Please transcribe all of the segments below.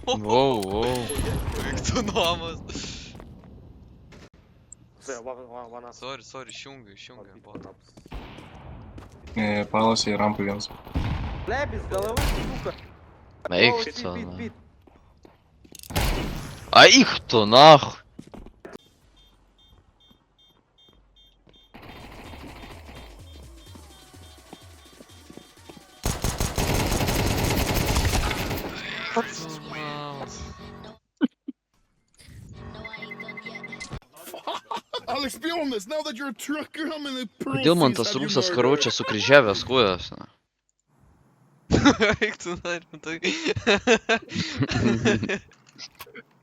Воу, воу. Виктономас. Вона. Сорі, щунги, бот. Палас и рампу венс. Лебіз, голови, сука. А їх Голос, хто, під, на? під. А їх хто, нахуй? Alex, be honest, now that you're a trucker, how many Kodėl man profis tas have you rusas murdered? karočią sukryžiavęs kojas, na? Виктономас.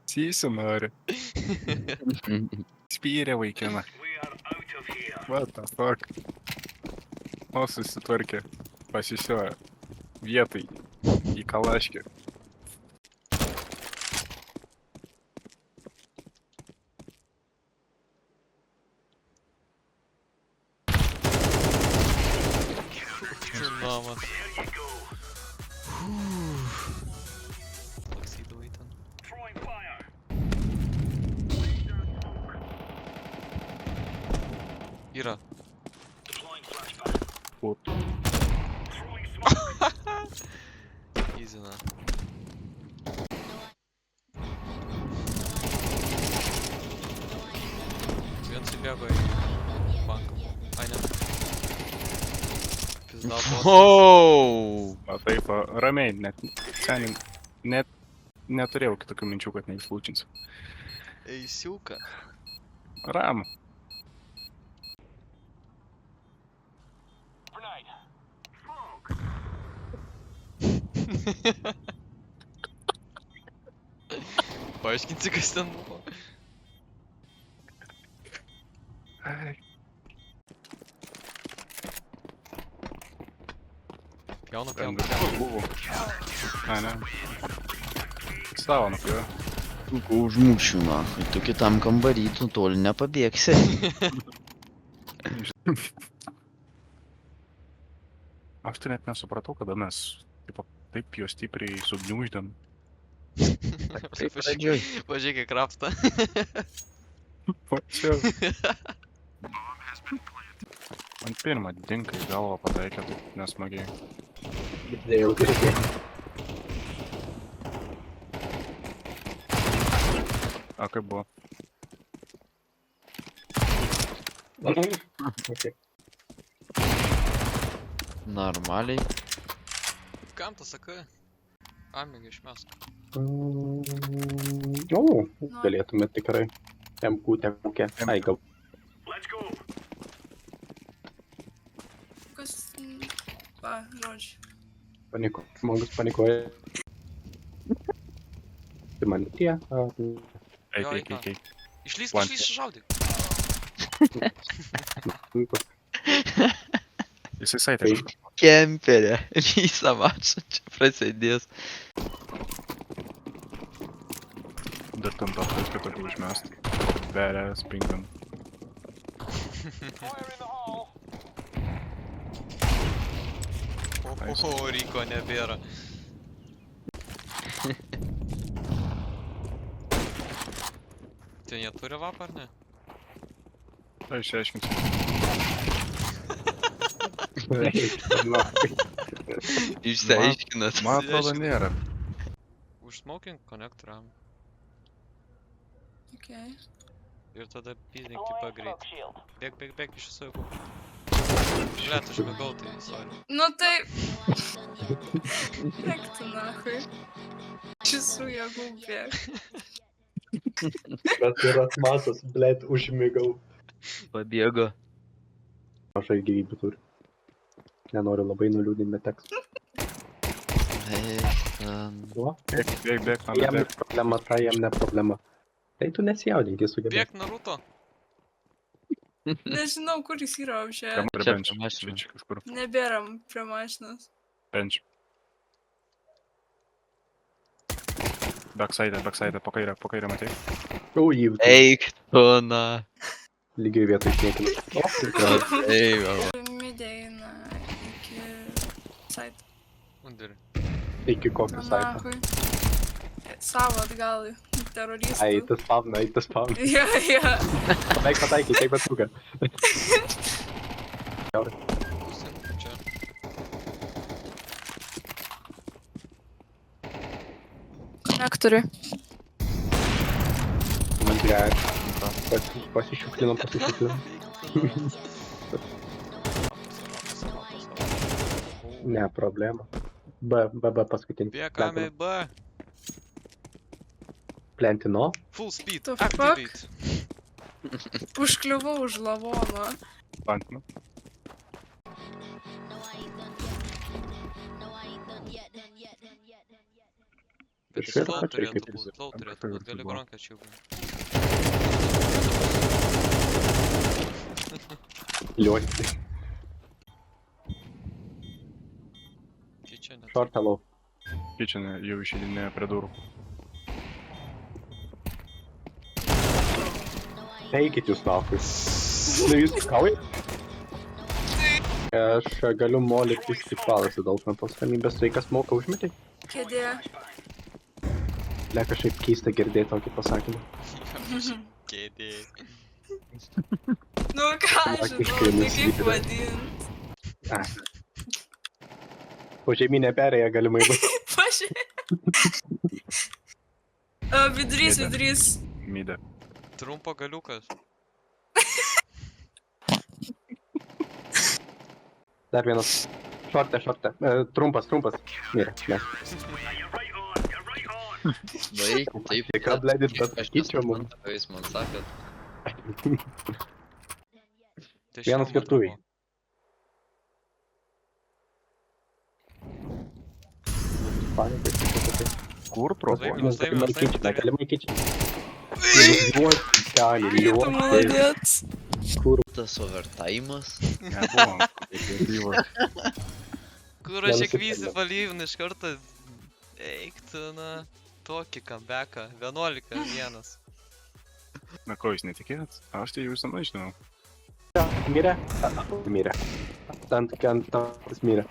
Сиси нори. Спиря vaikina. What the fuck? O, susitvarkė. Pasisiojo. Vietai. Į kalaškį. Виктономас. Лаксідовий там. Іра. От. Ізіна. Він себе бай. Банком. Айна. Пізда бот. Воу! O taip, ramiai, net neturėjau kitokių minčių, kad neįslūčinsiu. Ей, сілка. Ramu. Paaiškinsi, kas ten buvo. Ai, Jauna, ten jauna. buvo. Ai, ne. Savo nupjovė. Suka užmušiu, nahui. Tu kitam kambarį, tu toli nepabėgsi. Aš tai net nesupratau, kada mes taip juos stipriai sugniuždėm. Tai pradžioj. Pažiūrėk, kaip krapsta. Pačiau. Man pirmą dinką į galvą pataikė, taip nesmagiai. A kaip buvo? Normaliai. Kam tu sakai? Amigi išmesk. O, galėtume tikrai. MQ temukė. Ai, gal. Kas... Va, žodžiu. Žmogus panikuoja. Tai man tie. Eik. Išlysk, One. išlysk, šaudyk. Jisai saitė kažką. Kemperė. Visą mačą čia prasidės. Dar ten dar viską tokį užmest. Berės, pingam. O, Ryko nebėra. Ten jie turi vapą ar ne? Tai išsiaiškinsiu. Išsiaiškinat. Man atrodo nėra. Už smoking konektoriam. Okei. Ir tada pizdink tipą greit. Bėk, iš viso jau. Blet, užmigau, tai sorry. Nu tai... Bėk tu nahui. Šisų jėgų bėk. Bet yra matas, blėt, užmigau. Pabėgo. Mažai gyvybių turi. Nenoriu labai nuliūdinti, bet teks. Bėk, man Jam ne bėk. problema, tai jam ne problema. Tai tu nesijaudink, jis sugebės. Bėk, Naruto. Nežinau, kur jis yra apžė. Prie Čia bench. prie mašinos. Čia kažkur. Nebėra prie mašinos. Bench. Backside, po kairę matei. O, jį Eik tu, na. lygiai vietoj išniekino. O, ir ką? Eik, va. Midė eina iki site. Underi. Iki kokio saiko. Nahui. Savo atgal, teroristų. Ai, tas spavna, ai, tas spavna. Jo, jo. Pataikai, taip pat suka. Čia. Konektorių. Man gerai. Pasišiuklinom. Ne, problema. B paskutinį. Bėgame B. Plentino. Full speed. The fuck? Activate. Užkliuvau už lavono. Pantinu. Bet Iš jis vieno low pačiai turėtų kaip būt, low turėtų kaip būt. Gali buvo. gronką čia jau. Liuosi. Čia net. Short hello. Kitchen jau išeidinėja prie durų. Eikit jūs nafui. Nu, jūs kaujat? Aš galiu molį pisti palas, daug man tos ramybės vaikas moka užmetį. Kėdė. Ne, kažkaip keista girdėti tokį pasakymą. Kėdė. Nu ką, Praktiškai žinau, tai kaip nuslydė. vadint. Ah. Po žemynę perėję galimai bus. Pažiūrėk. Vidurys. Midė. Trumpo galiukas. Dar vienas. Šorte. Trumpas. Mirė, ne. Baik, taip. Tai ką, bledit, bet Aš tyčia mum. nesuprantu, ką jūs man sakot. Vienas virtuvėj. Kur pro? Laimėjau. Galimai keičia. Tu maladėt. Tas overtime'as. Nebuvom. Gyvas. Kur aš įkvysi palyvin iš karto. Eik tu, na. Tokį comebacką. 11-1. Na ko jūs netikėjot? Aš tai jau senai žinau. Mirė? Mirė. Tantas mirė.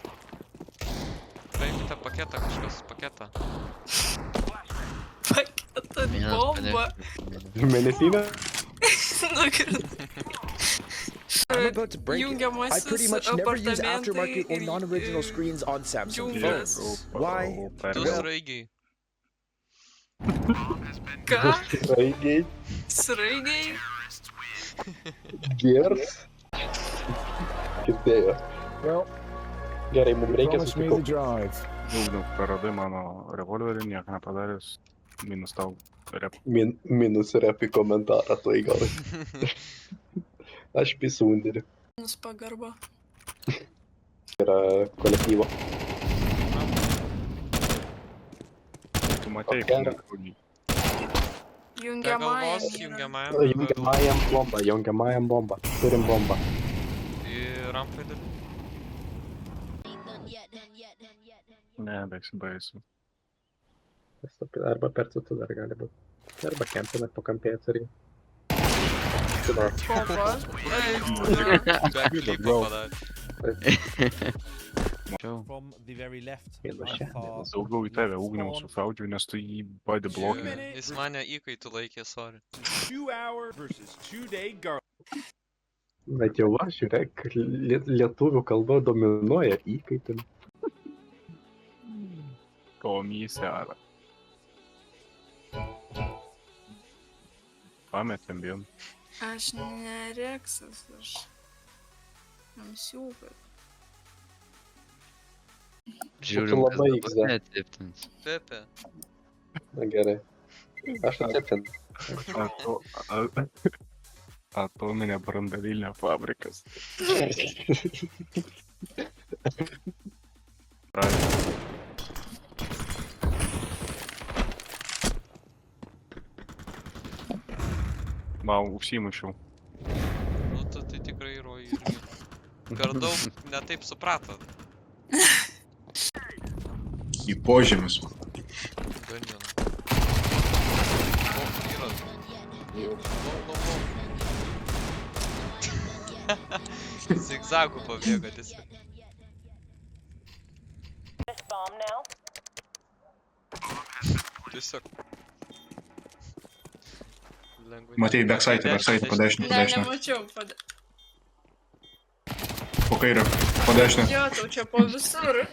Paimkite paketą kažkas. Paketą. Paketą bombą. Mėnesinė? Nukrit. I'm about to break it. I Jungiamasis pretty much never use aftermarket or apartamentai non-original ir- screens on Samsung Jungas. phones. Why? Du sraigiai. Ką? Raigiai. Sraigiai? Gers. Girdėjo. Well, Gerai, mums reikia promise me the susikaupti. drive. Daug praradai mano revolverį, nieko nepadaręs. Minus tau rep. Minus repi komentarą, tai gal. Aš pisundiri. Nus pagarba. Yra kolektyvo. Tu matei, Okay. kad nekrūdį. Galvos Jungiamajam. jungiamajam. Jungiamajam bomba. Turim bombą. Į rampai dar. Ne, baisu. Arba per citų dar gali būti. Arba kempinat po kampėje atsargiai. Bomba. Backflipą padarė. From the very left. Vienas čia, vienas. Daugiau į tave ugniau sušaudžiau, nes tu jį body blokinai. Jis mane įkaitų laikė, sorry. 2 hour versus 2-day girl. Bet jau aš, žiūrėk, lietuvių kalba dominuoja įkaitim. Komisarą. Pametėm vien. Aš nereksas, aš namsiūkas. Žiūrim, Būtų labai kas XD. dabar netiptins. Pepe. Na gerai. Aš atsiptinu. Atominė branduolinė fabrikas. Pradė. Mau, užsimušiau. Nu, tu tai tikrai rojai irgi. Per daug netaip suprato. Į požemius. Ganina. Zigzagų pabėga tiesiog. Tiesiog. Lengvai. Matei, backside po dešinę. Ne, nemačiau. Po kairę, po dešinę. Jo, tau čia po visur.